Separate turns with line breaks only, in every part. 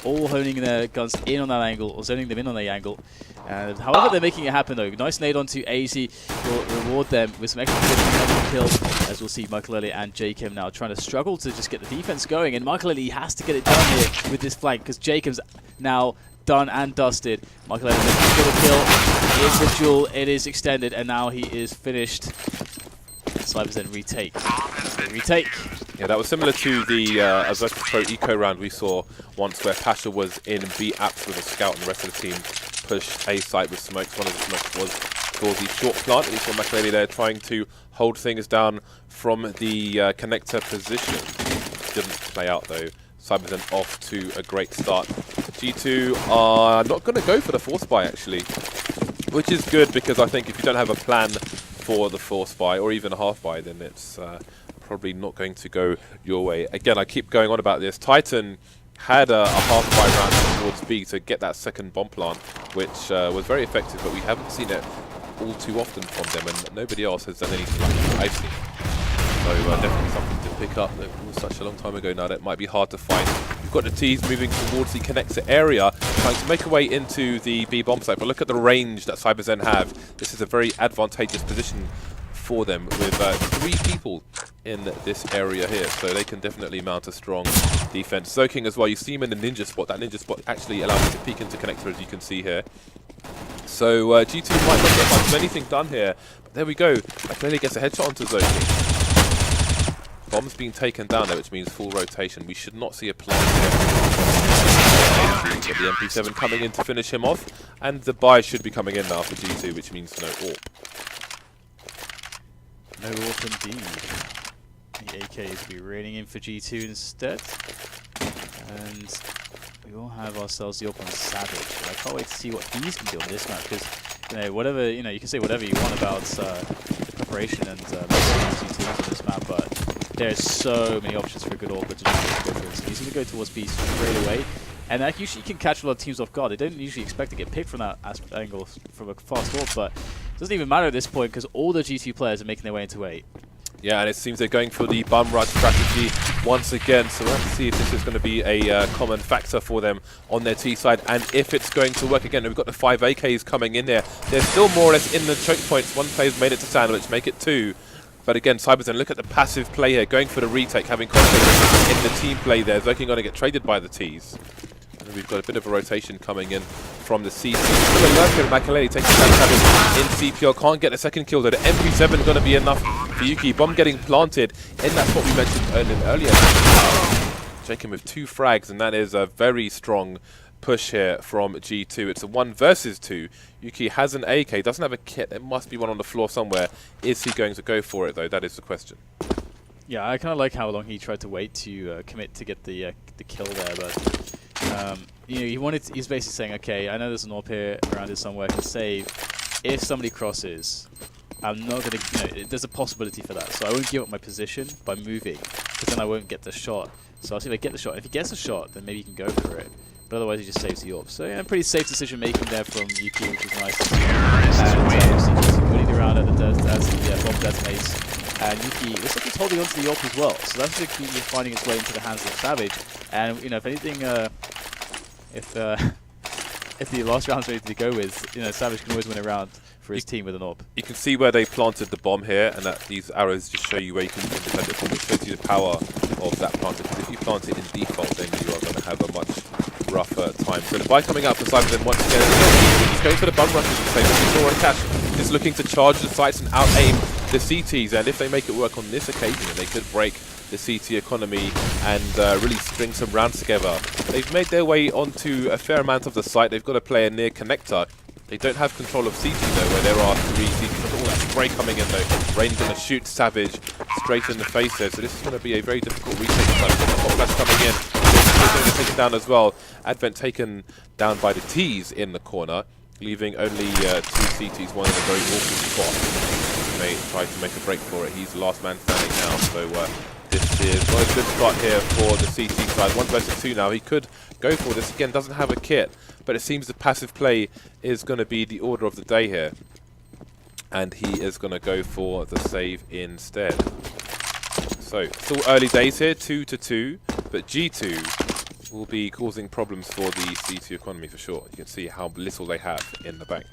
all honing their guns in on that angle, or zoning them in on the angle. However, they're making it happen though. Nice nade onto AZ will reward them with some extra kills, as we'll see Michael Elliott and Jacob now trying to struggle to just get the defense going. And Michael Elliott has to get it done here with this flank, because Jacob's now done and dusted. Michael Elliott has got a kill in the duel. It is extended, and now he is finished. cyberzen retake. Retake.
Yeah, that was similar to the Virtus Pro Eco round we saw once, where Pasha was in B apps with a scout and the rest of the team pushed A site with smokes. One of the smokes was for the short plant. We saw McLeary there trying to hold things down from the connector position. Didn't play out though. cyberzen off to a great start. G2 are not going to go for the force buy actually, which is good, because I think if you don't have a plan for the force buy or even a half buy, then it's probably not going to go your way. Again, I keep going on about this. Titan had a half buy round towards B to get that second bomb plant, which was very effective, but we haven't seen it all too often from them, and nobody else has done anything like that I've seen. So definitely something to pick up. It was such a long time ago now that it might be hard to find. We've got the T's moving towards the connector area, trying to make a way into the B bomb site, but look at the range that cyberzen have. This is a very advantageous position for them, with 3 people in this area here, so they can definitely mount a strong defense. Soaking as well, you see him in the ninja spot. That ninja spot actually allows him to peek into connector, as you can see here. So G2 might not get much of anything done here, but there we go. McLeary gets a headshot onto Soaking. Bomb's being taken down there, which means full rotation. We should not see a plant here. Get the MP7 coming in to finish him off, and the buy should be coming in now for G2, which means no AWP.
No AWP indeed. The AKs will be raining in for G2 instead. And we will have ourselves the AWP on Savage. I can't wait to see what he's going to do on this map, because whatever, you can say whatever you want about the preparation and G2 on this map, but there's so many options for a good AWP to just go for it. So he's going to go towards B straight away. And that usually can catch a lot of teams off guard. They don't usually expect to get picked from that angle from a fast AWP, but it doesn't even matter at this point, because all the G2 players are making their way into A.
Yeah, and it seems they're going for the bum rush strategy once again, so we'll have to see if this is going to be a common factor for them on their T side, and if it's going to work. Again, we've got the 5 AKs coming in there. They're still more or less in the choke points. One player's made it to sandwich, make it 2. But again, cyberzen, look at the passive play here, going for the retake, having confidence in the team play there. Zoking going to get traded by the Ts. And we've got a bit of a rotation coming in from the CT. Still a lurker, Makaleli taking that in CPL. Can't get a second kill though. The MP7 going to be enough for Yuki. Bomb getting planted, and that's what we mentioned earlier. Jacob with 2 frags, and that is a very strong push here from G2. It's a 1 versus 2. Yuki has an AK, doesn't have a kit. There must be one on the floor somewhere. Is he going to go for it though? That is the question.
Yeah, I kind of like how long he tried to wait to commit to get the kill there, but he's basically saying, okay, I know there's an AWP here around here somewhere I can save. If somebody crosses, I'm not going to, there's a possibility for that, so I won't give up my position by moving, because then I won't get the shot. So I'll see if I get the shot. If he gets a shot, then maybe he can go for it. But otherwise, he just saves the AWP. So yeah, pretty safe decision making there from Yuki, which is nice. And just putting it around as the bomb detonates. And Yuki looks like he's holding onto the AWP as well. So that's the key, finding its way into the hands of Savage. And if anything, if the last round's ready to go with, Savage can always win a round for his team with an AWP. You
can see where they planted the bomb here, and that these arrows just show you where you can defend it from, which shows you the power of that plant. Because if you plant it in default, then you are going to have a much rougher time. So the buy coming out for cyberzen once again. He's going for the bum rush at the same time. He's already Cash is looking to charge the sights and out-aim the CTs, and if they make it work on this occasion, they could break the CT economy and really string some rounds together. They've made their way onto a fair amount of the site. They've got a player near connector. They don't have control of CT though, where there are 3 CTs. Look at all that spray coming in though. Rain's going to shoot Savage straight in the face there, so this is going to be a very difficult retake. The hot flash coming in. They're going to take it down as well. Advent taken down by the Ts in the corner, leaving only 2 CTs, one in a very awful spot. May try to make a break for it. He's the last man standing now, so this is not a good start here for the CT side. 1 versus 2 now. He could go for this. Again, doesn't have a kit, but it seems the passive play is going to be the order of the day here. And he is going to go for the save instead. So, still early days here, 2-2, but G2 will be causing problems for the C2 economy for sure. You can see how little they have in the bank.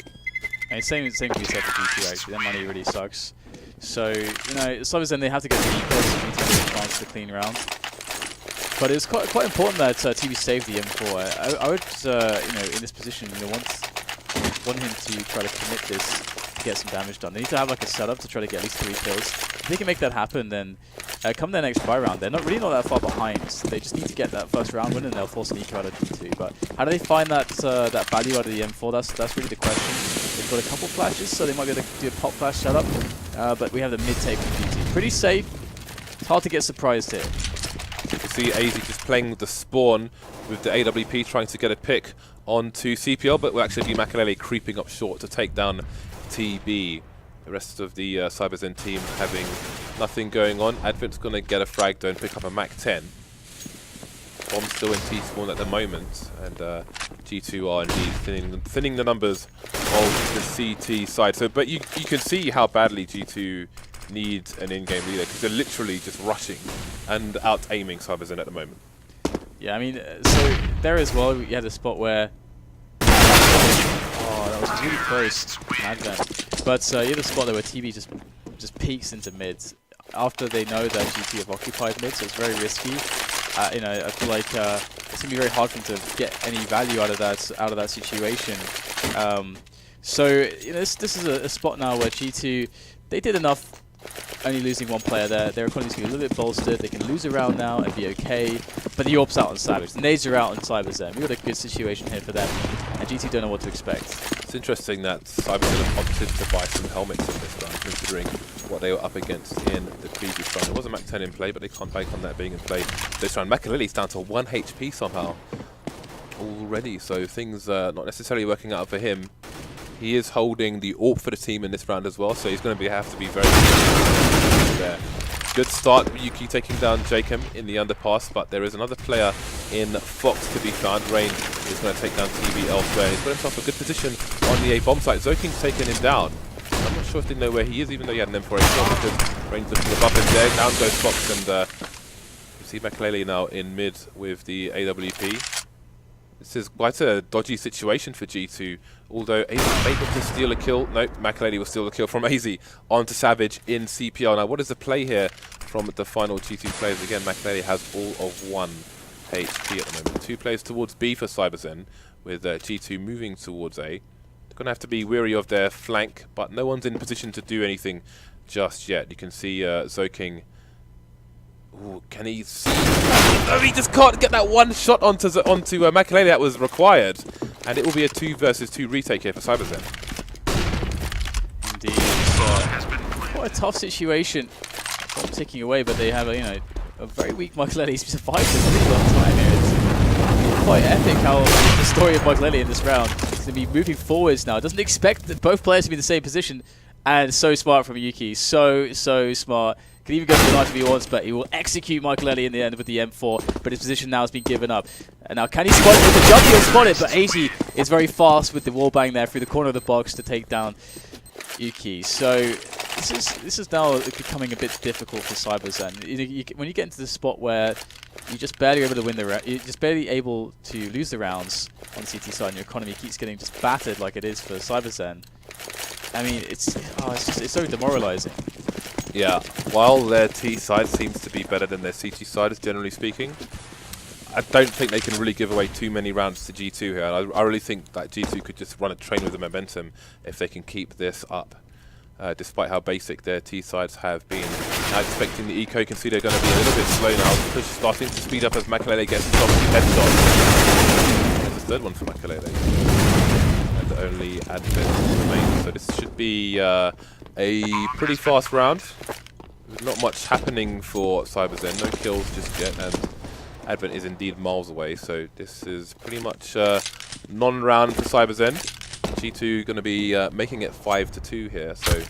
And same can be said for G2 actually. Their money really sucks. So, you know, StarSeries they have to get the ecos to get a chance to clean round. But it's quite important that TV saved the M4. I would, you know, in this position, you know, want him to try to commit this to get some damage done. They need to have like a setup to try to get at least 3 kills. If they can make that happen, then come their next buy round, they're not that far behind. They just need to get that first round win, and they'll force an eco out of G2. But how do they find that that value out of the M4? That's really the question. They've got a couple flashes, so they might be able to do a pop flash setup. But we have the mid take from G2. Pretty safe. It's hard to get surprised here.
You can see AZ just playing with the spawn with the AWP, trying to get a pick onto CPL, but will actually be Makalele creeping up short to take down TB. The rest of the CyberZen team having nothing going on. Advent's going to get a frag, don't pick up a Mac 10. Bomb's still in T-spawn at the moment, and G2 are indeed thinning the numbers of the CT side. So, but you can see how badly G2 needs an in-game leader, because they're literally just rushing and out-aiming CyberZen at the moment.
Yeah, I mean, so there as well, you had a spot where... Oh, that was really close, Advent. But you had a spot there where TB just peeks into mids after they know that G2 have occupied mid, so it's very risky. You know, I feel like it's gonna be very hard for them to get any value out of that situation. So you know, this is a spot now where G2 they did enough. Only losing one player there. Their economy's going to be a little bit bolstered. They can lose a round now and be okay. But the AWP's out on Savage. The nades are out on CyberZen. We've got a good situation here for them. And G2 don't know what to expect.
It's interesting that CyberZen have opted to buy some helmets in this round, considering what they were up against in the previous round. There was a Mac 10 in play, but they can't bank on that being in play this round. Makalele's down to 1 HP somehow already, so things not necessarily working out for him. He is holding the AWP for the team in this round as well, so he's going to have to be very there. Good start, Yuki taking down Jacob in the underpass, but there is another player in Fox to be found. Rain is going to take down TV elsewhere. He's got himself a good position on the A bomb site. Zoking's taken him down. I'm not sure if they know where he is, even though he had an M4 shot, because Rain's looking above him there. Down goes Fox, and you see Makalele now in mid with the AWP. This is quite a dodgy situation for G2, although AZ able to steal a kill. Nope, Makalele will steal a kill from AZ onto Savage in CPL. Now, what is the play here from the final G2 players? Again, Makalele has all of 1 HP at the moment. 2 players towards B for CyberZen, with G2 moving towards A. They're going to have to be wary of their flank, but no one's in position to do anything just yet. You can see Zoking. Ooh, can he? No, he just can't get that one shot onto Makalele that was required, and it will be a 2 versus 2 retake here for CyberZen.
Indeed, quite a tough situation. Bomb ticking away, but they have a very weak Makalele. He's survived for a really long time here. It's quite epic how the story of Makalele in this round is going to be moving forwards now. Doesn't expect both players to be in the same position, and so smart from Yuki. So smart. Can even go to the large if he wants, but he will execute Makalele in the end with the M4. But his position now has been given up. And now can he spot it? With the jump, he'll spot it, but AZ is very fast with the wallbang there through the corner of the box to take down Yuki. So this is now becoming a bit difficult for CyberZen. When you get into the spot where you're just barely able to win the round, you're just barely able to lose the rounds on the CT side, and your economy keeps getting just battered like it is for CyberZen. I mean, it's so demoralizing.
Yeah, while their T side seems to be better than their CT side, generally speaking, I don't think they can really give away too many rounds to G2 here. And I really think that G2 could just run a train with the momentum if they can keep this up, despite how basic their T sides have been. Now expecting the eco, you can see they're going to be a little bit slow now. Push starting to speed up as Makalele gets the headshot. There's a 3rd one for Makalele. And only Advent remains. So this should be a pretty fast round. There's not much happening for CyberZen, no kills just yet, and Advent is indeed miles away, so this is pretty much non-round for CyberZen. G2 going to be making it 5-2 here, so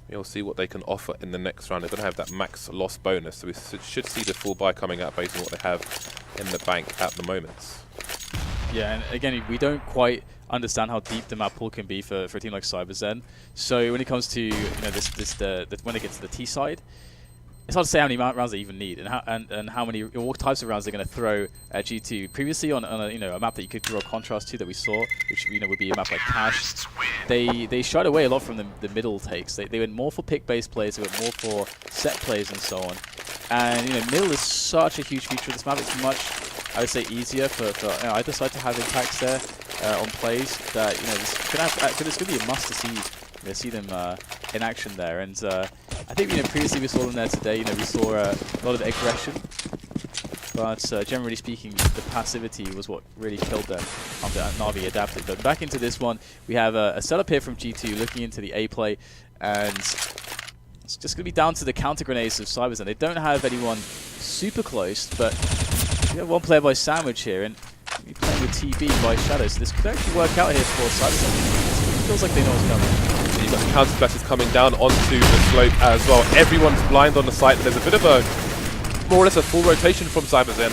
we'll see what they can offer in the next round. They're going to have that max loss bonus, so we should see the full buy coming out based on what they have in the bank at the moment.
Yeah, and again, we don't quite understand how deep the map pool can be for a team like CyberZen. So when it comes to when it gets to the T side, it's hard to say how many rounds they even need, and how many what types of rounds they're going to throw at G2. Previously on a, a map that you could draw a contrast to that we saw, which would be a map like Cash, they shied away a lot from the middle takes. They went more for pick-based plays, they went more for set plays and so on. And middle is such a huge feature of this map. It's much, I would say, easier for either side to have impacts there on plays. That this could be a must to see them in action there. And I think previously we saw them there today. We saw a lot of aggression, but generally speaking, the passivity was what really killed them after Na'Vi adapted. But back into this one, we have a setup here from G2 looking into the A play, and it's just going to be down to the counter grenades of cyberzen. They don't have anyone super close, but we have one player by Sandwich here, and we're playing with TB by Shadow, so this could actually work out here for cyberzen. It feels like they know what's coming.
You've got the counter splashes coming down onto the slope as well. Everyone's blind on the site. There's a bit of a, more or less a full rotation from cyberzen.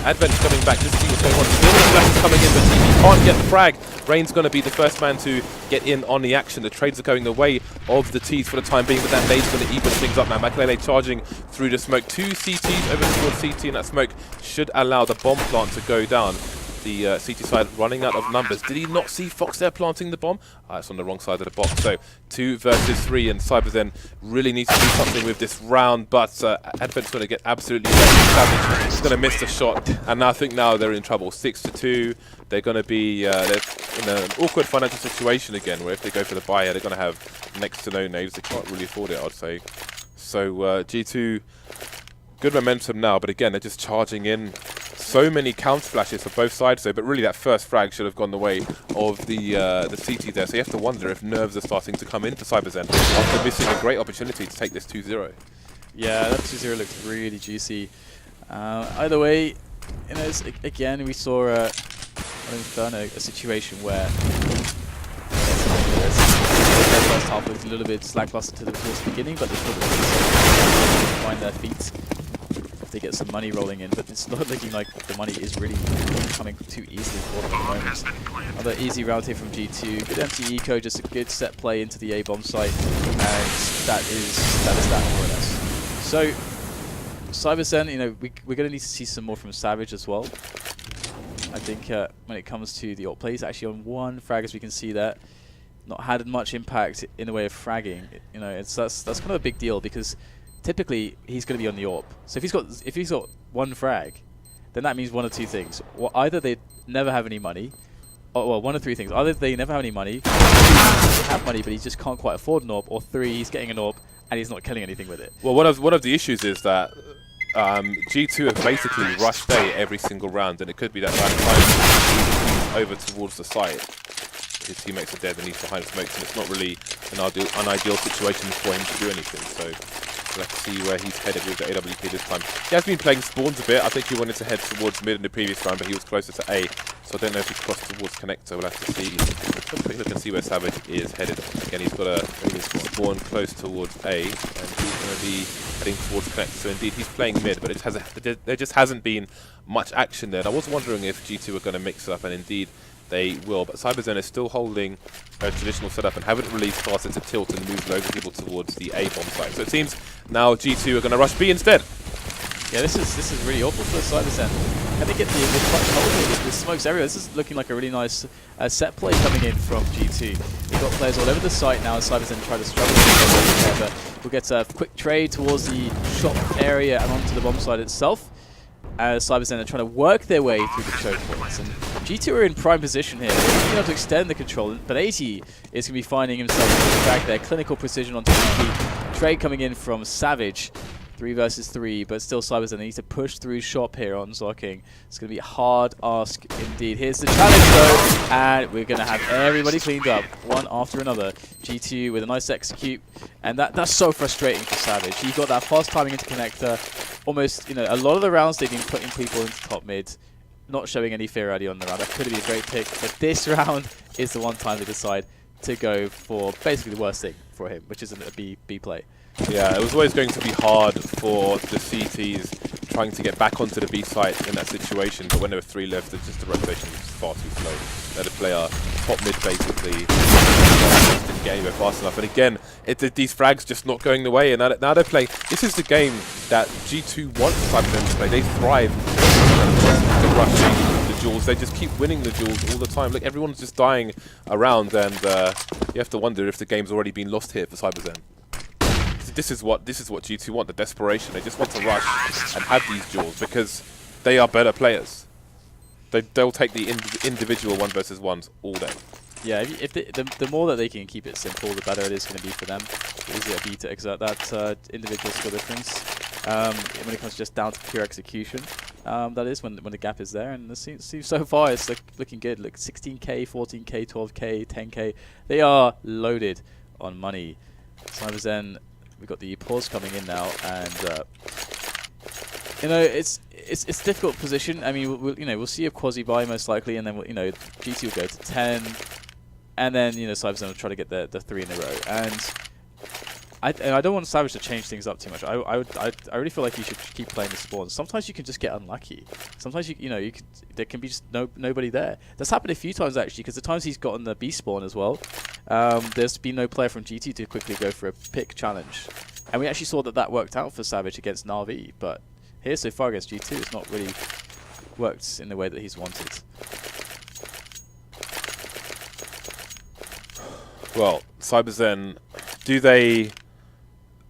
Advent's coming back just to see what's going on. Still the splashes coming in, but TB can't get the frag. Rain's going to be the first man to get in on the action. The trades are going the way of the T's for the time being, but that nade's going to even things up now. Makelele charging through the smoke. 2 CTs over towards CT, and that smoke should allow the bomb plant to go down. The CT side running out of numbers. Did he not see Fox there planting the bomb? It's on the wrong side of the box. So 2 versus 3, and cyberzen really needs to do something with this round, but Advent's going to get absolutely savage. He's going to miss the shot, and I think now they're in trouble. 6-2. They're going to be they're in an awkward financial situation again, where if they go for the buy, they're going to have next to no nades. They can't really afford it, I'd say. So G2, good momentum now, but again, they're just charging in. So many counter flashes for both sides though, but really that first frag should have gone the way of the CT there. So you have to wonder if nerves are starting to come in for cyberzen after missing a great opportunity to take this 2-0.
Yeah, that 2-0 looks really juicy. Either way, again we saw on Inferno a situation where the first half was a little bit lackluster towards the beginning, but they still find their feet. They get some money rolling in, but it's not looking like the money is really coming too easily for them at the moment. Another easy round here from G2. Good empty eco, just a good set play into the A bomb site, and that is that more or less. So cyberzen, we're going to need to see some more from Savage as well. I think when it comes to the alt play, he's actually on 1 frag, as we can see there. Not had much impact in the way of fragging. That's kind of a big deal, because typically he's going to be on the AWP. So if he's got 1 frag, then that means one of 2 things. Well, either they never have any money, or well, 1 of 3 things. Either they never have any money, they have money but he just can't quite afford an AWP, or 3, he's getting an AWP and he's not killing anything with it. Well,
one of the issues is that G2 have basically rushed A every single round, and it could be that by the time over towards the site, his teammates are dead and he's behind smokes, and it's not really an ideal situation for him to do anything. So we'll have to see where he's headed with the AWP this time. He has been playing spawns a bit. I think he wanted to head towards mid in the previous round, but he was closer to A. So I don't know if he's crossed towards connector. We'll have to see. Let's quick look and see where Savage is headed. Again, he's got a spawn close towards A, and he's going to be heading towards connector. So indeed, he's playing mid, but there just hasn't been much action there. And I was wondering if G2 were going to mix it up, and indeed they will, but cyberzen is still holding a traditional setup and haven't really started to tilt and move loads of people towards the A bomb site. So it seems now G2 are going to rush B instead.
Yeah, this is really awful for cyberzen. Can they get the clutch hold here? There's smokes everywhere. This is looking like a really nice set play coming in from G2. They've got players all over the site now as cyberzen try to struggle there, but we'll get a quick trade towards the shop area and onto the bomb site itself, as cyberzen are trying to work their way through the choke points. And G2 are in prime position here. They're able to extend the control, but 80 is going to be finding himself in the back there. Clinical precision onto GP. Trade coming in from Savage. 3 versus 3, but still cyberzen need to push through shop here on Zocking. It's going to be a hard ask indeed. Here's the challenge though, and we're going to have everybody cleaned up, one after another. G2 with a nice execute, and that's so frustrating for Savage. He got that fast timing into connector. Almost, a lot of the rounds they've been putting people into top mid, not showing any fear already on the round. That could be a great pick, but this round is the one time they decide to go for basically the worst thing for him, which is a B play.
Yeah, it was always going to be hard for the CTs trying to get back onto the B site in that situation, but when there were 3 left, the rotation was far too slow. They had to play our top mid basically, didn't get anywhere fast enough. And again, these frags just not going the way, and now they're playing. This is the game that G2 wants cyberzen to play. They thrive the rushing, the duels. They just keep winning the duels all the time. Look, everyone's just dying around, and you have to wonder if the game's already been lost here for cyberzen. This is what G2 want, the desperation. They just want to rush and have these duels because they are better players. They'll take the individual 1 versus 1s all day.
Yeah, if the more that they can keep it simple, the better it is going to be for them. The easier it'll be to exert that individual skill difference. When it comes just down to pure execution, that is when the gap is there. And it seems so far it's looking good. Look, 16k, 14k, 12k, 10k. They are loaded on money. cyberzen. We've got the pause coming in now, and you know it's a difficult position. I mean, we'll see a quasi buy most likely, and then GT will go to 10, and then cyberzen will try to get the 3 in a row. And I don't want Savage to change things up too much. I really feel like you should keep playing the spawns. Sometimes you can just get unlucky. Sometimes there can be just nobody there. That's happened a few times actually, because the times he's gotten the B spawn as well, there's been no player from GT to quickly go for a pick challenge, and we actually saw that worked out for Savage against Na'Vi. But here so far against G2, it's not really worked in the way that he's wanted.
Well, cyberzen, do they?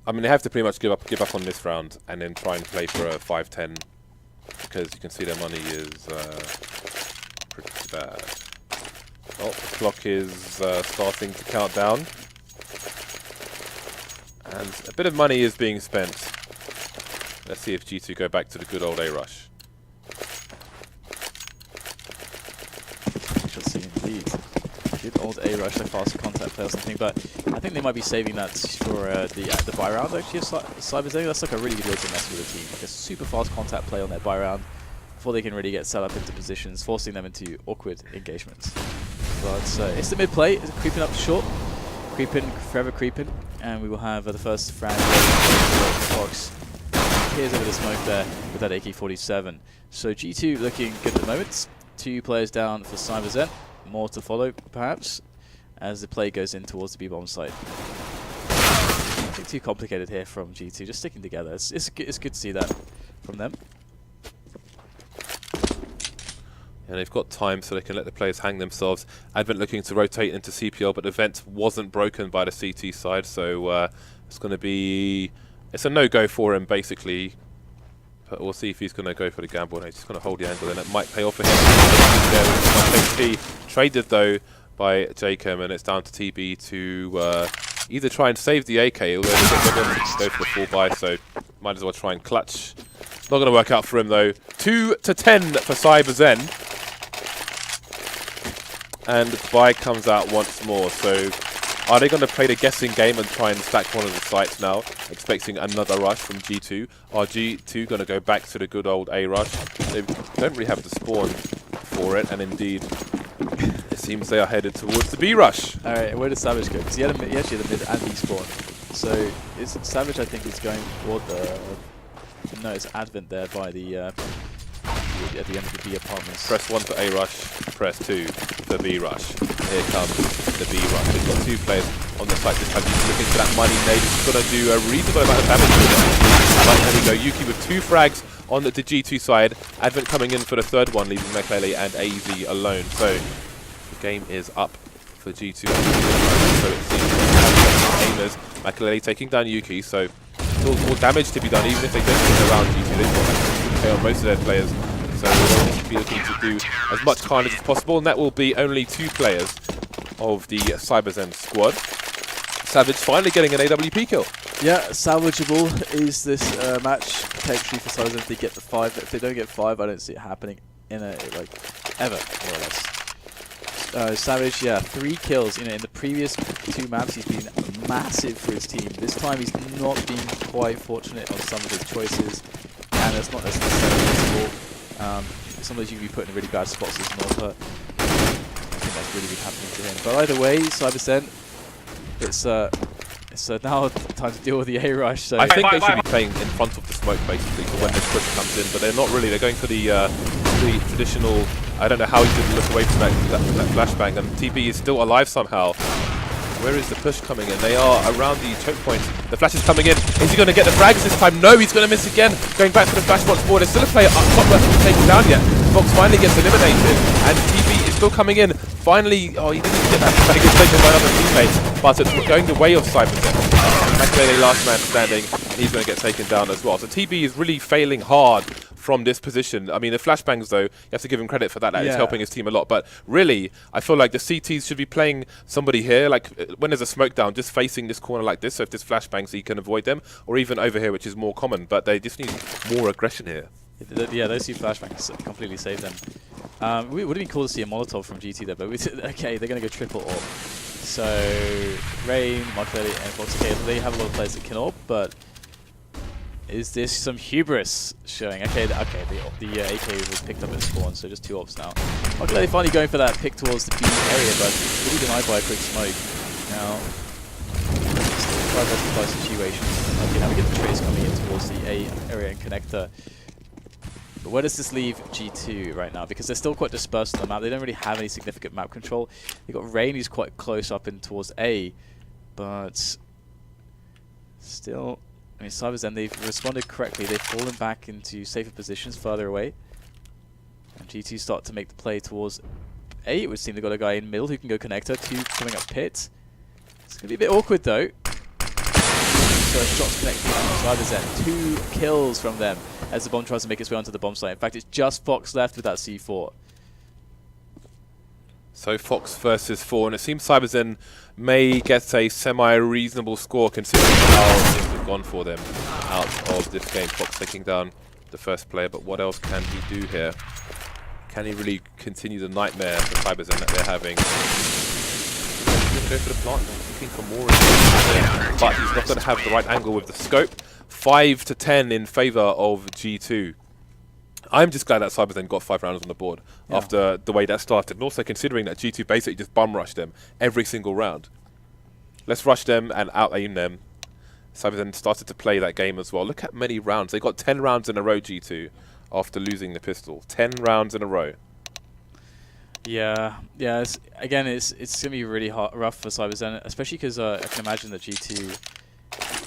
I mean, they have to pretty much give up on this round and then try and play for a 5-10, because you can see their money is pretty bad. Oh, the clock is starting to count down, and a bit of money is being spent. Let's see if G2 go back to the good old A-rush.
We shall see indeed. Good old A-rush, a fast contact play or something, but I think they might be saving that for the buy round actually of cyberzen. That's like a really good way to mess with the team, like a super fast contact play on their buy round before they can really get set up into positions, forcing them into awkward engagements. But it's the mid play, it's creeping up short, forever creeping, and we will have the first frag. Fox appears over the smoke there with that AK-47. So G2 looking good at the moment. 2 players down for cyberzen. More to follow, perhaps, as the play goes in towards the B-bomb site. Nothing too complicated here from G2, just sticking together. It's good to see that from them.
And they've got time so they can let the players hang themselves. Advent looking to rotate into CPL, but the vent wasn't broken by the CT side, so it's going to be... It's a no-go for him, basically. But we'll see if he's going to go for the gamble. No, he's just going to hold the angle, and it might pay off for him. Traded, though, by Jacob, and it's down to TB to either try and save the AK, although they're going to go for the full buy, so might as well try and clutch. Not going to work out for him, though. 2-10 for cyberzen. And the buy comes out once more, so... Are they going to play the guessing game and try and stack one of the sites now, expecting another rush from G2? Are G2 going to go back to the good old A rush? They don't really have the spawn for it, and indeed, it seems they are headed towards the B rush.
Alright, where does Savage go? Because he actually had the mid and B spawn. So Savage, I think, is going toward the... No, it's Advent there by the... at the end of the B apartments.
Press 1 for A rush, press 2 for B rush. Here comes the B rush. They've got 2 players on the site this time. You can look into that mighty nade. It's going to do a reasonable amount of damage to them. Right, there we go. Yuki with 2 frags on the G2 side. Advent coming in for the 3rd one, leaving Meklele and AZ alone. So the game is up for G2. So it seems aimers. Meklele taking down Yuki, so still more damage to be done, even if they don't get around G2. They've got play on most of their players. So we'll be looking to do as much carnage as possible, and that will be only 2 players of the cyberzen squad. Savage finally getting an AWP kill.
Yeah, salvageable is this match potentially for cyberzen if they get the 5. If they don't get 5, I don't see it happening in ever, more or less. Savage, yeah, 3 kills. In the previous 2 maps, he's been massive for his team. This time, he's not been quite fortunate on some of his choices, and it's not necessarily his fault. Sometimes you can be put in really bad spots as well, but I think that's really been happening to him. But either way, cyberzen, it's now time to deal with the A rush. So
I think they should be playing in front of the smoke basically for when this push comes in, but they're not really. They're going for the traditional. I don't know how he didn't look away from that flashbang, and TB is still alive somehow. Where is the push coming in? They are around the choke point. The flash is coming in. Is he going to get the frags this time? No, he's going to miss again. Going back to the flash once more. There's still a player up top that hasn't been taken down yet. Fox finally gets eliminated, and TB is still coming in. Finally, oh, he didn't even get that frag. It's taken by another teammate, but it's going the way of cyberzen. McAlele last man standing, and he's going to get taken down as well. So TB is really failing hard from this position. I mean, the flashbangs, though, you have to give him credit for that. That is helping his team a lot. But really, I feel like the CTs should be playing somebody here. Like, when there's a smoke down, just facing this corner like this. So if there's flashbangs, he can avoid them. Or even over here, which is more common. But they just need more aggression here.
Yeah, those two flashbangs completely saved them. It would have been cool to see a Molotov from GT there, but okay, they're going to go triple AWP. So, Rain, McAlele, and Fox, okay, they have a lot of players that can AWP, but is this some hubris showing? Okay, the AK was picked up at spawn, so just 2 AWPs now. McAlele finally going for that pick towards the B area, but really denied by a quick smoke. Now, still quite a supply situation. Okay, now we get the trace coming in towards the A area and connector. But where does this leave G2 right now? Because they're still quite dispersed on the map. They don't really have any significant map control. They've got Rain, who's quite close up in towards A. But still, I mean, cyberzen, they've responded correctly. They've fallen back into safer positions further away. And G2 start to make the play towards A. It would seem they've got a guy in middle who can go connector. 2 coming up pit. It's going to be a bit awkward, though. First shots connected from cyberzen. 2 kills from them as the bomb tries to make its way onto the bomb site. In fact, it's just Fox left with that C4.
So Fox versus 4, and it seems cyberzen may get a semi-reasonable score considering how things have gone for them out of this game. Fox taking down the first player, but what else can he do here? Can he really continue the nightmare for cyberzen that they're having? He's going to go for the plant, looking for more, but he's not going to have the right angle with the scope. 5 to 10 in favour of G2. I'm just glad that cyberzen got 5 rounds on the board after the way that started, and also considering that G2 basically just bum rushed them every single round. Let's rush them and out-aim them. cyberzen started to play that game as well. Look at many rounds. They got 10 rounds in a row, G2, after losing the pistol. 10 rounds in a row.
Yeah. It's going to be really rough for cyberzen, especially because I can imagine that G2,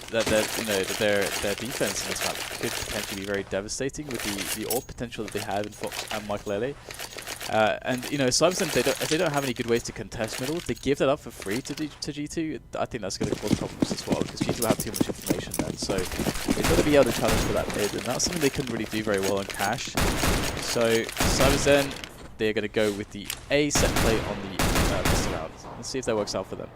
that their defense in this map could potentially be very devastating with the AWP potential that they have in Fox and McAlele. And cyberzen, if they don't have any good ways to contest middle, if they give that up for free to G2, I think that's going to cause problems as well, because G2 will have too much information then. So they've got to be able to challenge for that mid, and that's something they couldn't really do very well on Cash. So cyberzen, they're going to go with the A set play on the first round. Let's see if that works out for them.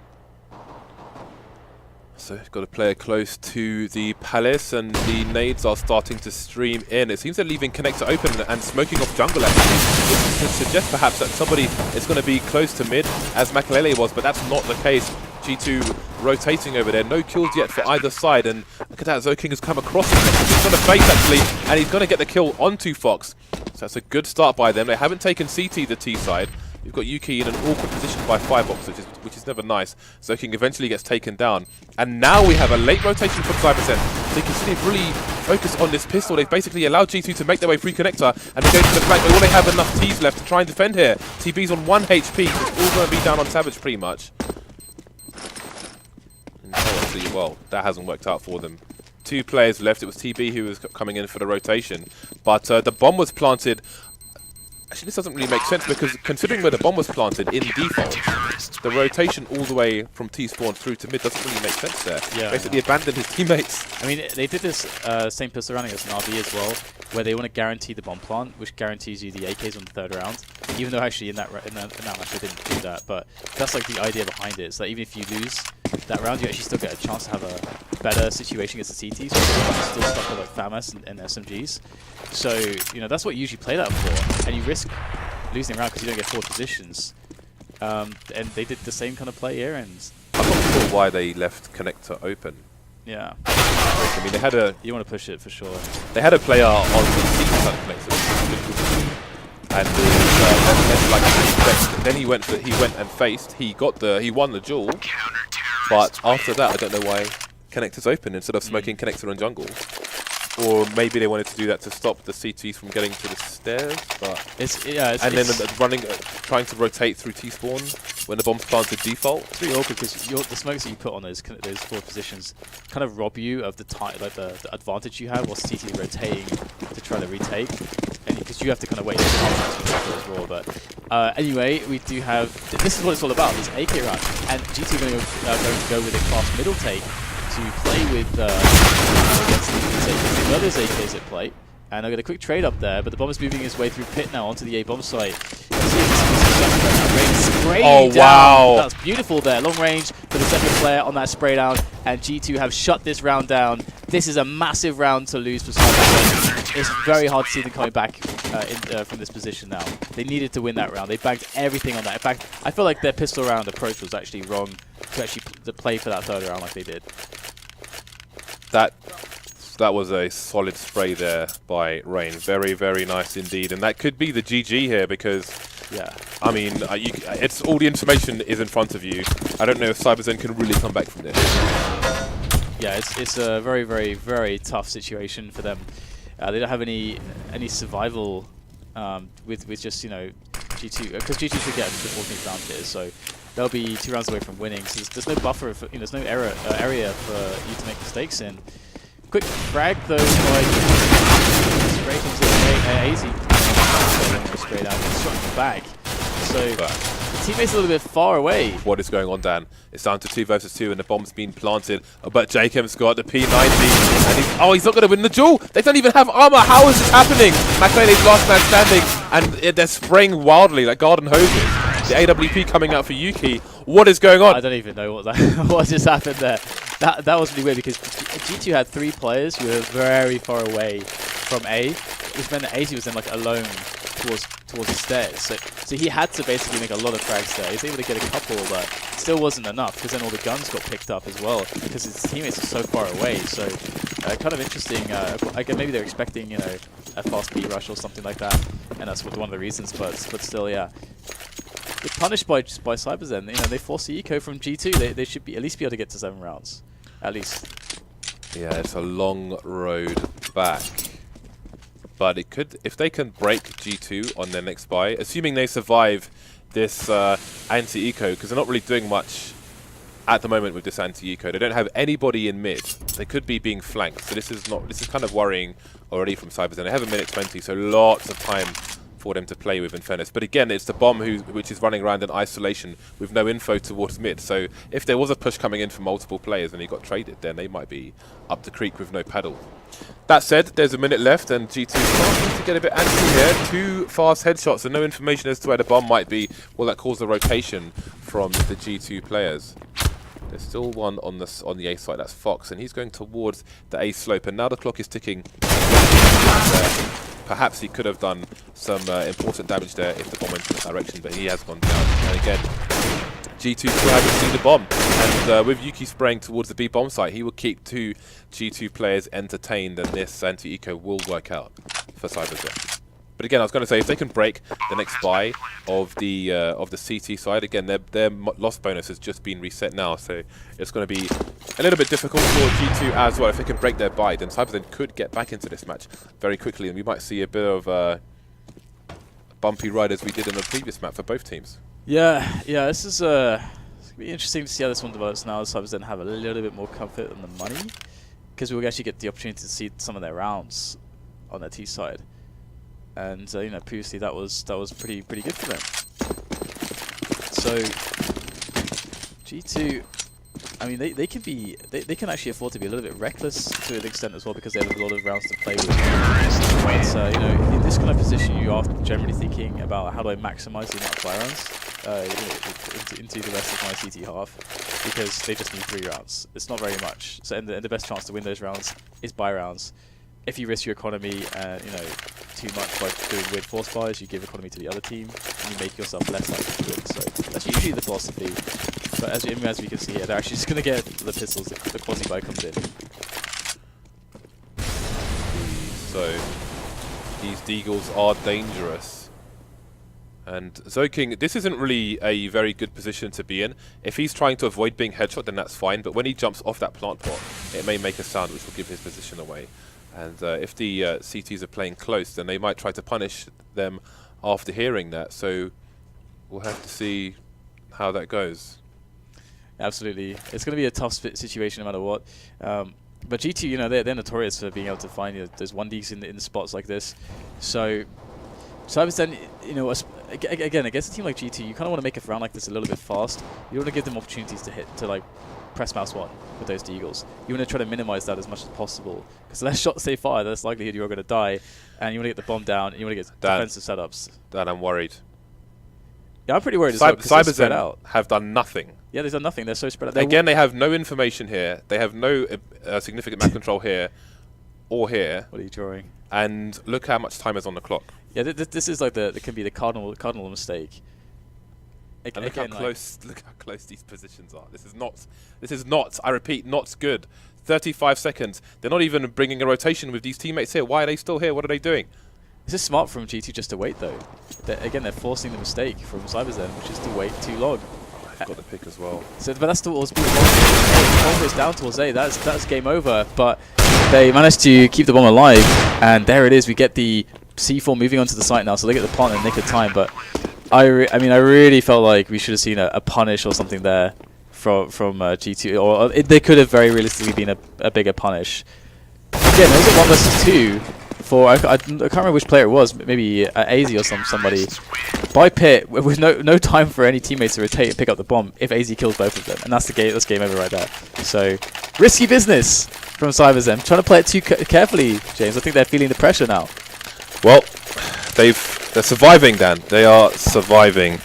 So we've got a player close to the palace, and the nades are starting to stream in. It seems they're leaving connector open and smoking off jungle actually. This could suggest perhaps that somebody is going to be close to mid, as McAlele was, but that's not the case. G2 rotating over there. No kills yet for either side, and look at that, Zoking has come across. He's going to face actually, and he's going to get the kill onto Fox. So that's a good start by them. They haven't taken CT the T side. You've got Yuki in an awkward position by Firebox, which is never nice. Zoking eventually gets taken down. And now we have a late rotation from cyberzen. They can really focus on this pistol. They've basically allowed G2 to make their way through connector and to go to the flank. But will they have enough Ts left to try and defend here? TB's on 1 HP. It's all going to be down on Savage pretty much. And actually, well, that hasn't worked out for them. 2 players left. It was TB who was coming in for the rotation. But the bomb was planted. Actually, this doesn't really make sense, because considering where the bomb was planted in default, the rotation all the way from T-spawn through to mid doesn't really make sense there. Yeah, basically abandoned his teammates.
I mean, they did this same pistol rounding as an RB as well, where they want to guarantee the bomb plant, which guarantees you the AKs on the 3rd round. Even though actually in that match they didn't do that, but that's like the idea behind it. So that even if you lose that round, you actually still get a chance to have a better situation against the CTs. So you're still stuck with like FAMAS and SMGs. So that's what you usually play that for, and you risk losing around because you don't get 4 positions. And they did the same kind of play here, and
I'm not sure why they left connector open.
Yeah.
I mean, they had a...
You want to push it for sure.
They had a player on the C side of connector, and then he went and faced. He won the duel, but after that, I don't know why connector's open instead of smoking connector on jungle. Or maybe they wanted to do that to stop the CTs from getting to the stairs, but then running, trying to rotate through T-spawn when the bomb's planted default.
It's really awkward because the smokes that you put on those forward positions kind of rob you of the the advantage you have whilst CT rotating to try to retake, and because you have to kind of wait as well. But anyway, we do have this is what it's all about. This AK round, and GT going to go with a fast middle take to play with against the others AKs at play. And I've got a quick trade up there, but the bomb is moving his way through pit now onto the A bomb site.
Oh wow!
That's beautiful there. Long range for the second player on that spray down, and G2 have shut this round down. This is a massive round to lose for StarSeries. It's very hard to see them coming back from this position now. They needed to win that round. They banked everything on that. In fact, I feel like their pistol round approach was actually wrong to actually play for that third round like they did.
That was a solid spray there by Rain. Very, very nice indeed. And that could be the GG here because,
yeah,
I mean, it's all the information is in front of you. I don't know if CyberZen can really come back from this.
Yeah, it's a very, very, very tough situation for them. They don't have any survival with just, you know, G2, because G2 should get the 14th round here, so they'll be 2 rounds away from winning. So there's no buffer, for, there's no area for you to make mistakes in. Quick frag though by straight into the easy straight out and shot in the back. So the teammate's a little bit far away.
What is going on, Dan? It's down to 2 versus 2 and the bomb's been planted. But Jacob's got the P90 and he's not going to win the duel. They don't even have armor. How is this happening? McLean's last man standing and they're spraying wildly like garden hoses. The AWP coming out for Yuki. What is going on?
I don't even know what just happened there. That was really weird because G2 had 3 players who were very far away from A, which meant that AZ was then like alone towards the stairs. So he had to basically make a lot of frags there. He was able to get a couple, but still wasn't enough because then all the guns got picked up as well because his teammates are so far away. So kind of interesting. I guess maybe they're expecting, you know, a fast B rush or something like that, and that's one of the reasons. But still, yeah. They're punished by CyberZen. You know, they force the eco from G2. They should at least be able to get to 7 rounds, at least. Yeah,
it's a long road back, but it could, if they can break G2 on their next buy, assuming they survive this anti-eco, because they're not really doing much at the moment with this anti-eco. They don't have anybody in mid. They could be being flanked. So this is kind of worrying already from CyberZen. They have 1:20, so lots of time for them to play with, in fairness. But again, it's the bomb which is running around in isolation with no info towards mid. So if there was a push coming in from multiple players and he got traded, then they might be up the creek with no paddle. That said, there's a minute left and G2 starting to get a bit antsy here. 2 fast headshots and no information as to where the bomb might be. Will that cause a rotation from the G2 players? There's still one on the A side, that's Fox, and he's going towards the A slope, and now the clock is ticking. Perhaps he could have done some important damage there if the bomb went in that direction, but he has gone down. And again, G2 still hasn't seen the bomb. And with Yuki spraying towards the B bomb site, he will keep 2 G2 players entertained, and this anti-eco will work out for CyberZen. But again, I was going to say, if they can break the next buy of the CT side, again, their loss bonus has just been reset now, so it's going to be a little bit difficult for G2 as well. If they can break their buy, then CyberZen could get back into this match very quickly, and we might see a bit of a bumpy ride as we did in the previous map for both teams.
Yeah, this is it's going to be interesting to see how this one develops now. CyberZen have a little bit more comfort in the money, because we'll actually get the opportunity to see some of their rounds on their T side. And you know, previously that was pretty good for them. So G2, I mean, they can actually afford to be a little bit reckless to an extent as well, because they have a lot of rounds to play with. But you know, in this kind of position, you are generally thinking about how do I maximize the amount of buy rounds into the rest of my CT half, because they just need 3 rounds. It's not very much. So and the best chance to win those rounds is buy rounds. If you risk your economy, you know, too much by doing weird force buys, you give economy to the other team, and you make yourself less likely to win. So that's usually the philosophy. But as we can see here, they're actually just going to get the pistols. The quasi buy comes in.
So these deagles are dangerous. And Zoking, this isn't really a very good position to be in. If he's trying to avoid being headshot, then that's fine. But when he jumps off that plant pot, it may make a sound which will give his position away. And if the CTs are playing close, then they might try to punish them after hearing that. So we'll have to see how that goes.
Absolutely. It's going to be a tough situation no matter what. But G2, you know, they're notorious for being able to find, you know, those 1Ds in spots like this. So CyberZen, you know, again, against a team like G2, you kind of want to make a round like this a little bit fast. You want to give them opportunities to like press mouse 1 with those deagles. You want to try to minimize that as much as possible, because the less shots they fire, the less likelihood you're going to die, and you want to get the bomb down, and you want to get defensive setups.
Dan, I'm worried.
Yeah, I'm pretty worried as well, because they're spread out.
Have done nothing.
Yeah, they've done nothing. They're so spread out.
Again, they have no information here. They have no significant map control here or here.
What are you drawing?
And look how much time is on the clock.
Yeah, this is like it can be the cardinal mistake.
And look how close these positions are. This is not, I repeat, not good. 35 seconds. They're not even bringing a rotation with these teammates here. Why are they still here? What are they doing?
This is smart from G2 just to wait, though. They're forcing the mistake from CyberZen, which is to wait too long.
I've got the pick as well.
So, but that's towards B. Almost down towards A. That's game over. But they managed to keep the bomb alive, and there it is. We get the C4 moving onto the site now, so they get the plant in the nick of time. But I mean, I really felt like we should have seen a punish or something there from G2, or they could have very realistically been a bigger punish. Again, it was a 1 versus 2 for I can't remember which player it was, maybe AZ or somebody. By Pit, with no time for any teammates to rotate and pick up the bomb if AZ kills both of them, and that's the game. That's game over right there. So risky business from CyberZen. Trying to play it too carefully, James. I think they're feeling the pressure now.
Well, they're surviving, Dan. They are surviving.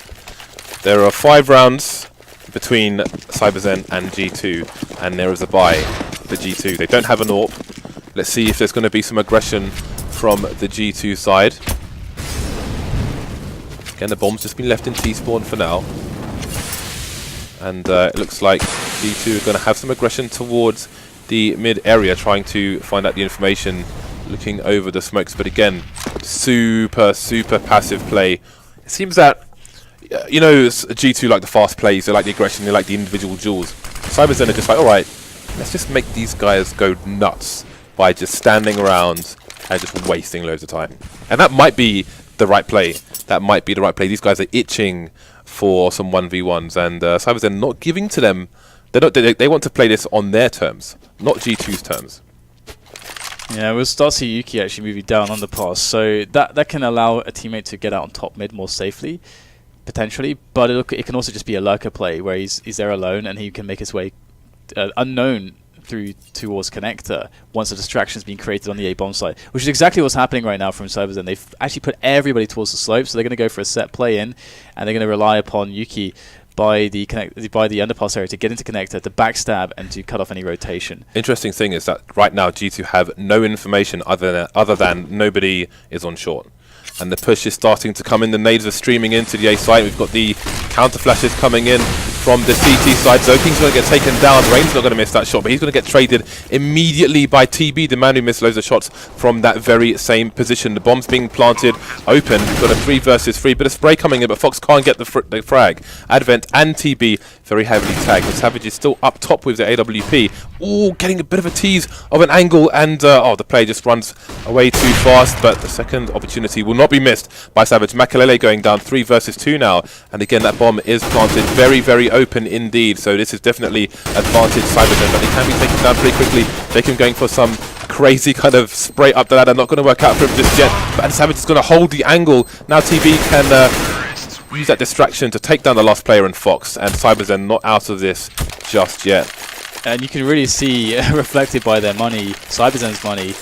There are 5 rounds between CyberZen and G2, and there is a bye for G2. They don't have an AWP. Let's see if there's going to be some aggression from the G2 side. Again, the bomb's just been left in T-spawn for now. And it looks like G2 are going to have some aggression towards the mid area, trying to find out the information, looking over the smokes. But again, super passive play. It seems that, you know, G2 like the fast plays, they like the aggression, they like the individual duels. CyberZen are just like, alright, let's just make these guys go nuts by just standing around and just wasting loads of time. And that might be the right play. That might be the right play. These guys are itching for some 1v1s, and CyberZen not giving to them. They want to play this on their terms, not G2's terms.
Yeah, we'll start to see Yuki actually moving down on the pass, so that can allow a teammate to get out on top mid more safely, potentially. But it can also just be a lurker play where he's there alone and he can make his way unknown towards connector once a distraction's been created on the A bomb site, which is exactly what's happening right now from CyberZen. They've actually put everybody towards the slope, so they're going to go for a set play in, and they're going to rely upon Yuki by the underpass area to get into connector, to backstab, and to cut off any rotation.
Interesting thing is that right now G2 have no information other than nobody is on short. And the push is starting to come in. The nades are streaming into the A site. We've got the counter flashes coming in from the CT side. Zoking's going to get taken down. Rain's not going to miss that shot, but he's going to get traded immediately by TB, the man who missed loads of shots from that very same position. The bomb's being planted open. We've got a 3 versus 3, but a spray coming in, but Fox can't get the frag. Advent and TB very heavily tagged. The Savage is still up top with the AWP. Ooh, getting a bit of a tease of an angle, and the player just runs away too fast, but the second opportunity will not be missed by Savage. Makalele going down 3 versus 2 now, and again that bomb is planted very open indeed, so this is definitely advantage CyberZen, but they can be taken down pretty quickly. Jacob going for some crazy kind of spray up the ladder, not going to work out for him just yet, but Savage is going to hold the angle. Now TB can use that distraction to take down the last player in Fox, and CyberZen not out of this just yet.
And you can really see reflected by their money, CyberZen's money,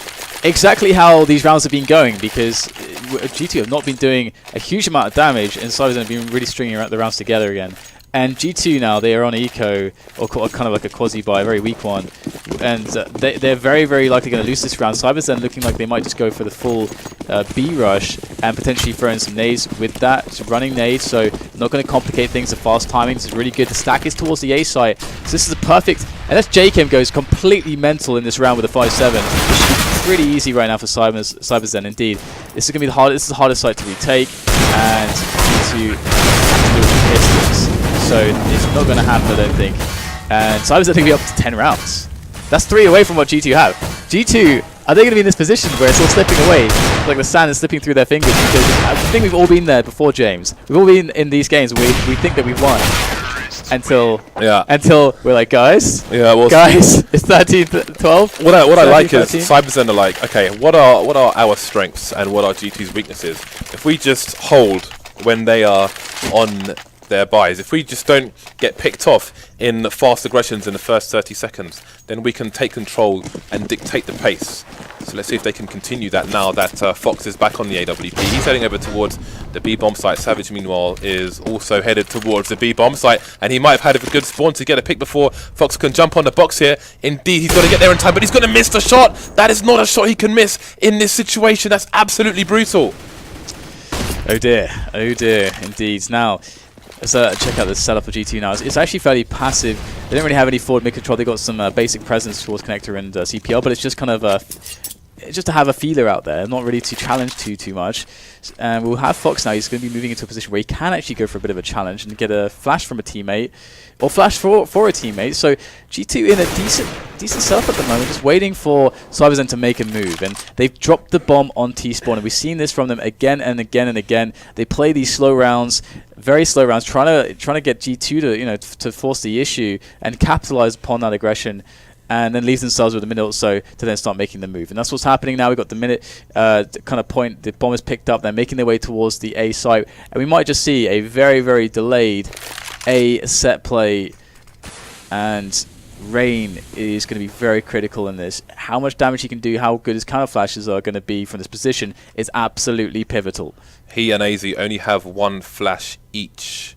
exactly how these rounds have been going, because G2 have not been doing a huge amount of damage, and CyberZen have been really stringing the rounds together again. And G2 now, they are on eco, or kind of like a quasi-buy, a very weak one, and they're very likely going to lose this round. CyberZen looking like they might just go for the full B rush and potentially throw in some nades with that, just running nades, so not going to complicate things. The fast timing, this is really good. The stack is towards the A site, so this is a perfect, and as Jacob goes completely mental in this round with a 5-7, which should be pretty easy right now for CyberZen indeed. This is going to be the hardest site to retake, and G2 Pistons. So it's not going to happen, I don't think. And CyberZen will be up to 10 rounds. That's 3 away from what G2 have. G2 are they going to be in this position where it's all slipping away, like the sand is slipping through their fingers? Because I think we've all been there before, James. We've all been in these games where we think that we've won until we're like, guys, it's 13-12.
What I like is CyberZen are like, okay, what are our strengths and what are G2's weaknesses? If we just hold when they are on their buys, if we just don't get picked off in fast aggressions in the first 30 seconds, then we can take control and dictate the pace. So let's see if they can continue that now that Fox is back on the AWP. He's heading over towards the B bomb site. Savage, meanwhile, is also headed towards the B bomb site, and he might have had a good spawn to get a pick before Fox can jump on the box here. Indeed, he's going to get there in time, but he's going to miss the shot. That is not a shot he can miss in this situation. That's absolutely brutal.
Oh dear, indeed. Now, let's check out the setup of G2 now. It's actually fairly passive. They don't really have any forward mid control. They've got some basic presence towards connector and CPL, but it's just kind of just to have a feeler out there, not really to challenge too much. And we'll have Fox now. He's going to be moving into a position where he can actually go for a bit of a challenge and get a flash from a teammate, or flash for a teammate. So G2 in a decent setup at the moment, just waiting for CyberZen to make a move. And they've dropped the bomb on T-spawn, and we've seen this from them again and again and again. They play these slow rounds, very slow rounds, trying to get G2 to force the issue and capitalize upon that aggression, and then leave themselves with a minute or so to then start making the move. And that's what's happening now. We've got the minute kind of point. The bomb is picked up. They're making their way towards the A site. And we might just see a very, very delayed A set play. And Rain is going to be very critical in this. How much damage he can do, how good his counter flashes are going to be from this position is absolutely pivotal.
He and AZ only have one flash each,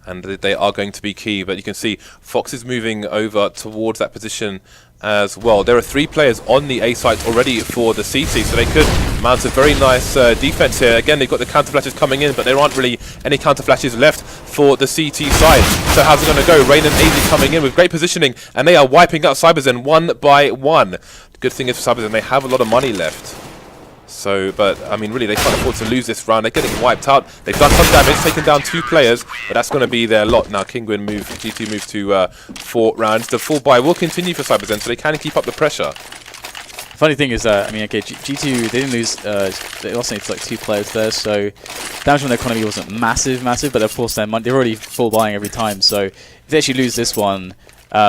and they are going to be key. But you can see Fox is moving over towards that position as well. There are 3 players on the A site already for the CT, so they could mount a very nice defense here. Again, they've got the counter flashes coming in, but there aren't really any counter flashes left for the CT side. So how's it going to go? Rain and AZ coming in with great positioning, and they are wiping out CyberZen one by one. The good thing is for CyberZen, they have a lot of money left. So, but, I mean, really, they can't afford to lose this round. They're getting wiped out. They've done some damage, taken down 2 players, but that's going to be their lot. Now, G2 move to 4 rounds. The full buy will continue for CyberZen, so they can keep up the pressure.
Funny thing is, I mean, okay, G2, they didn't lose, they lost like 2 players there, so damage on their economy wasn't massive, but of course they're already full buying every time, so if they actually lose this one,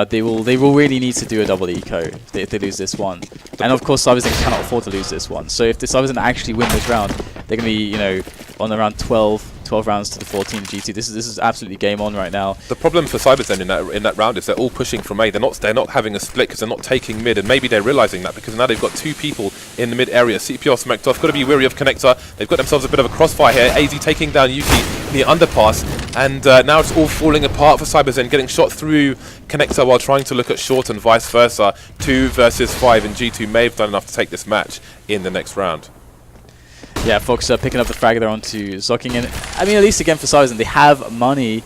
they will really need to do a double eco if they lose this one. And of course CyberZen cannot afford to lose this one. So if the CyberZen actually win this round, they're going to be, on around 12 rounds to the 14 G2. This is absolutely game on right now. The
problem for CyberZen in that round is they're all pushing from A. They're not having a split because they're not taking mid, and maybe they're realizing that because now they've got 2 people in the mid area. CPR smoked off. Got to be wary of connector. They've got themselves a bit of a crossfire here. AZ taking down Yuki in the underpass, and now it's all falling apart for CyberZen, getting shot through connector while trying to look at short and vice versa. 2 versus 5, and G2 may have done enough to take this match in the next round.
Yeah, Fox picking up the frag there onto Zocking in. I mean, at least again for CyberZen, they have money,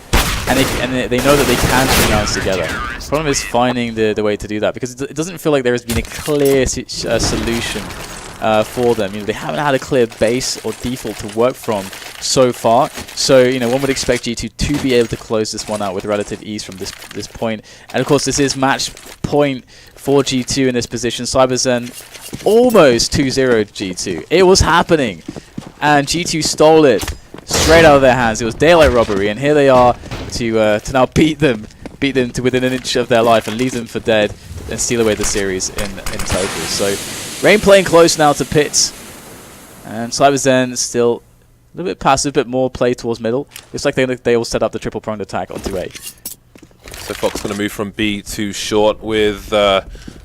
and they know that they can string rounds together. The problem is finding the way to do that, because it doesn't feel like there has been a clear solution for them. They haven't had a clear base or default to work from so far. So one would expect G2 to be able to close this one out with relative ease from this point. And of course, this is match point for G2 in this position. CyberZen almost 2-0 G2. It was happening, and G2 stole it straight out of their hands. It was daylight robbery, and here they are to now beat them to within an inch of their life and leave them for dead and steal away the series in total. So Rain playing close now to Pits, and CyberZen still a little bit passive, a bit more play towards middle. Looks like they all set up the triple pronged attack onto A.
So Fox going to move from B to short with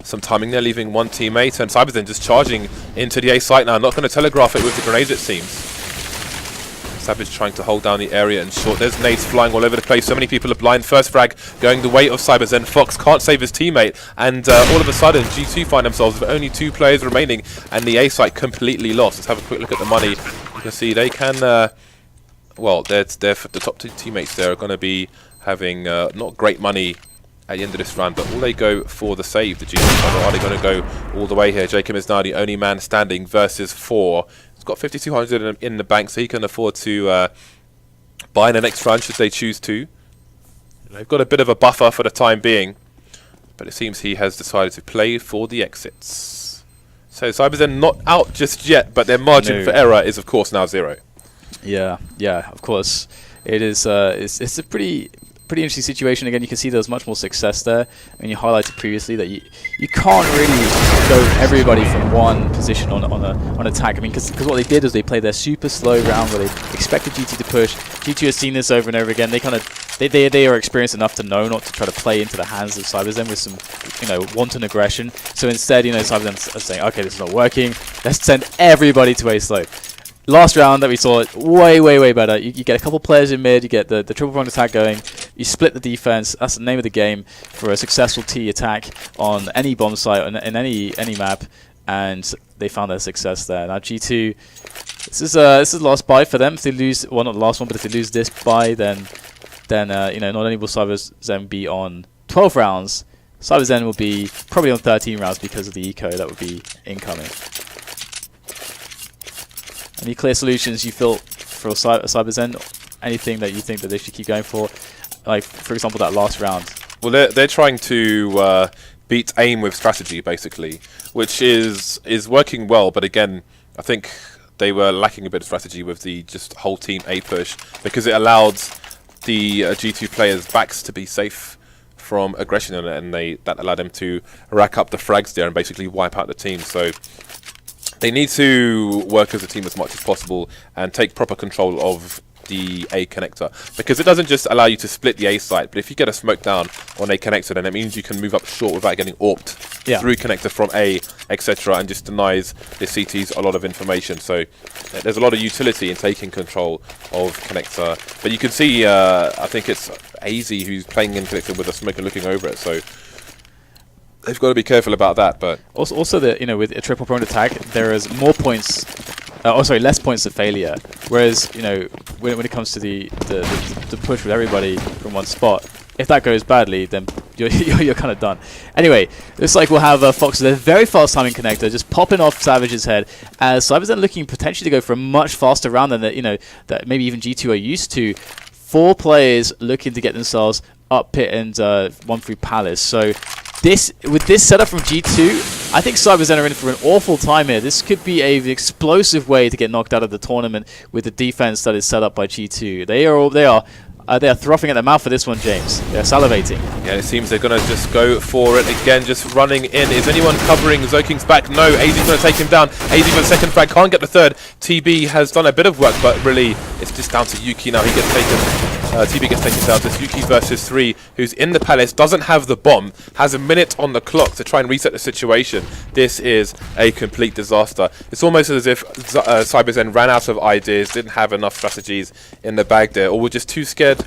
some timing there, leaving 1 teammate, and CyberZen just charging into the A site now. Not going to telegraph it with the grenades, it seems. Savage trying to hold down the area and short. There's nades flying all over the place. So many people are blind. First frag going the way of CyberZen. Fox can't save his teammate, and all of a sudden G2 find themselves with only 2 players remaining, and the A site completely lost. Let's have a quick look at the money. You can see they can, well, the top 2 teammates there are going to be having not great money at the end of this round, but will they go for the save, the G2, or are they going to go all the way here? Jacob is now the only man standing versus 4. He's got 5,200 in the bank, so he can afford to buy in the next round should they choose to. They've got a bit of a buffer for the time being, but it seems he has decided to play for the exits. So CyberZen not out just yet, but their margin for error is of course now 0.
Yeah, of course. It is. It's a pretty interesting situation. Again, you can see there's much more success there. I mean, you highlighted previously that you can't really go everybody from one position on attack. I mean, because what they did is they played their super slow round where they expected G2 to push. G2 has seen this over and over again. They are experienced enough to know not to try to play into the hands of CyberZen with some wanton aggression. So instead, CyberZen are saying, okay, this is not working. Let's send everybody to A slow. Last round that we saw, way better. You get a couple players in mid, you get the triple pronged attack going, you split the defense. That's the name of the game for a successful T attack on any bomb site in any map, and they found their success there. Now G2, this is the last buy for them. If they lose, well, not the last one, but if they lose this buy, then not only will CyberZen be on 12 rounds, CyberZen will be probably on 13 rounds because of the eco that would be incoming. Any clear solutions you feel for CyberZen? Anything that you think that they should keep going for? Like, for example, that last round.
Well, they're trying to beat aim with strategy, basically, which is working well. But again, I think they were lacking a bit of strategy with the just whole team A push, because it allowed the G2 players' backs to be safe from aggression, and that allowed them to rack up the frags there and basically wipe out the team. So they need to work as a team as much as possible and take proper control of the A connector, because it doesn't just allow you to split the A site, but if you get a smoke down on A connector, then it means you can move up short without getting AWP'd through connector from A, etc., and just denies the CTs a lot of information. So there's a lot of utility in taking control of connector. But you can see, I think it's AZ who's playing in connector with a smoke and looking over it. So they've got to be careful about that. But
also with a triple pronged attack, there is more points. Less points of failure. Whereas when it comes to the push with everybody from one spot, if that goes badly, then you're kind of done. Anyway, looks like we'll have Fox with a very fast timing connector just popping off Savage's head, as CyberZen looking potentially to go for a much faster round than that maybe even G2 are used to. 4 players looking to get themselves up pit and one through Palace. So with this setup from G2, I think CyberZen are in for an awful time here. This could be an explosive way to get knocked out of the tournament with the defense that is set up by G2. They are frothing at the mouth for this one, James. They're salivating.
Yeah, it seems they're going to just go for it again, just running in. Is anyone covering Zoking's back? No, AZ's going to take him down. AZ got the second frag, can't get the third. TB has done a bit of work, but really it's just down to Yuki now. He gets taken. TB gets taken down. It's Yuki versus 3, who's in the Palace, doesn't have the bomb, has a minute on the clock to try and reset the situation. This is a complete disaster. It's almost as if CyberZen ran out of ideas, didn't have enough strategies in the bag there, or were just too scared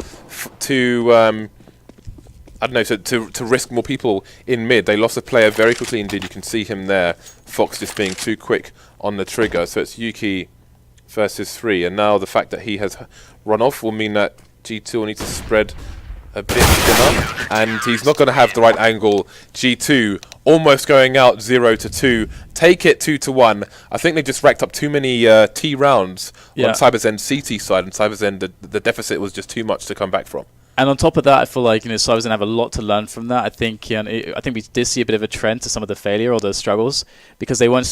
to I don't know, to risk more people in mid. They lost a player very quickly indeed. You can see him there. Fox just being too quick on the trigger. So it's Yuki versus 3, and now the fact that he has run off will mean that G2 will need to spread a bit thinner, and he's not going to have the right angle. G2 almost going out 0-2. Take it 2-1. I think they just racked up too many T rounds on CyberZen's CT side, and CyberZen, the deficit was just too much to come back from.
And on top of that, I feel like CyberZen have a lot to learn from that. I think we did see a bit of a trend to some of the failure or the struggles, because they weren't